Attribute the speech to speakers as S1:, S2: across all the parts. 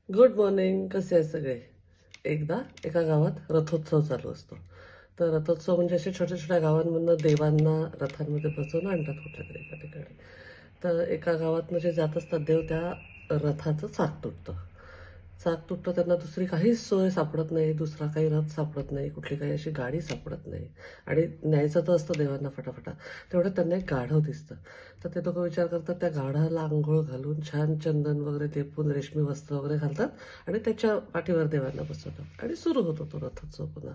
S1: Good morning. कसे आहे सगळे? एकदा एका गावात रथोत्सव चालू असतो. तर रथोत्सव म्हणजे असे छोट्या छोट्या गावांमधनं देवांना रथांमध्ये बसवून आणतात कुठल्या तरी एका ठिकाणी. तर एका गावातनं जे जात असतात देव, त्या रथाचं चाक तुटतं. चाक तुटतं, त्यांना दुसरी काहीच सोय सापडत नाही, दुसरा काही रथ सापडत नाही, कुठली काही अशी गाडी सापडत नाही. आणि न्यायचं तर असतं देवांना फटाफटा. तेवढं त्यांना एक गाढव दिसतं. तर ते लोक विचार करतात, त्या गाढाला आंघोळ घालून छान चंदन वगैरे लेपून रेशमी वस्त्र वगैरे घालतात आणि त्याच्या पाठीवर देवांना बसवतात आणि सुरू होतो तो रथोत्सव पुन्हा.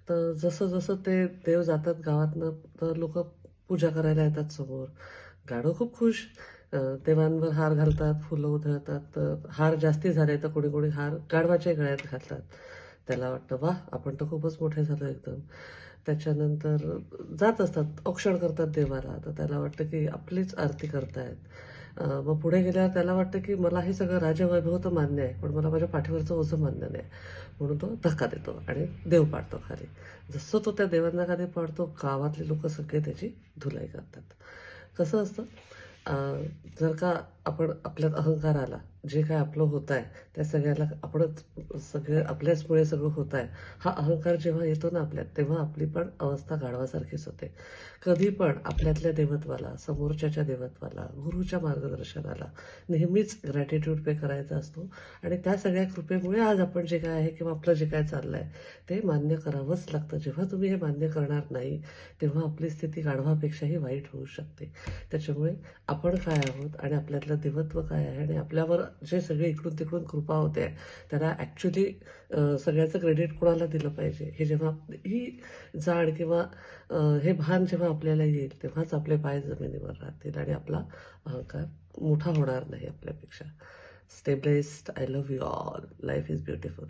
S1: तर जसं जसं ते देव जातात गावातनं, तर लोक पूजा करायला येतात समोर. गाढव खूप खुश. देवांवर हार घालतात, फुलं उधळतात. तर हार जास्ती झाले तर कोणी कोणी हार गाढवाच्या गळ्यात घालतात. त्याला वाटतं, वा, आपण तर खूपच मोठे झालो एकदम. त्याच्यानंतर जात असतात, औक्षण करतात देवाला. तर त्याला वाटतं की आपलीच आरती करतायत. मग पुढे गेल्यावर त्याला वाटतं की मला हे सगळं राजवैभव तर मान्य आहे, पण मला माझ्या पाठीवरचं ओझं मान्य नाही. म्हणून तो धक्का देतो आणि देव पाडतो खाली. जसं तो त्या देवांना खाली पाडतो, गावातले लोक सगळे त्याची धुलाई करतात. कसं असतं, जर का आपण आपल्यात अहंकार आला, जे काय आपलं होत आहे त्या सगळ्याला आपणच, सगळे आपल्याचमुळे सगळं होत आहे, हा अहंकार जेव्हा येतो ना आपल्यात, तेव्हा आपली पण अवस्था गाढवासारखीच होते. कधी पण आपल्यातल्या देवत्वाला, समोरच्याच्या देवत्वाला, गुरुच्या मार्गदर्शनाला नेहमीच ग्रॅटिट्यूड पे करायचा असतो. आणि त्या सगळ्या कृपेमुळे आज आपण जे काय आहे किंवा आपलं जे काय चाललं आहे ते मान्य करावंच लागतं. जेव्हा तुम्ही हे मान्य करणार नाही, तेव्हा आपली स्थिती गाढवापेक्षाही वाईट होऊ शकते. त्याच्यामुळे आपण काय आहोत आणि आपल्यातलं देवत्व काय आहे आणि आपल्यावर जे सगळे इकडून तिकडून कृपा होते, त्याला ॲक्च्युली सगळ्याचं क्रेडिट कोणाला दिलं पाहिजे, हे जेव्हा ही जाण किंवा हे भान जेव्हा आपल्याला येईल, तेव्हाच आपले पाय जमिनीवर राहतील आणि आपला अहंकार मोठा होणार नाही आपल्यापेक्षा. Stay blessed. I love you all. Life is beautiful.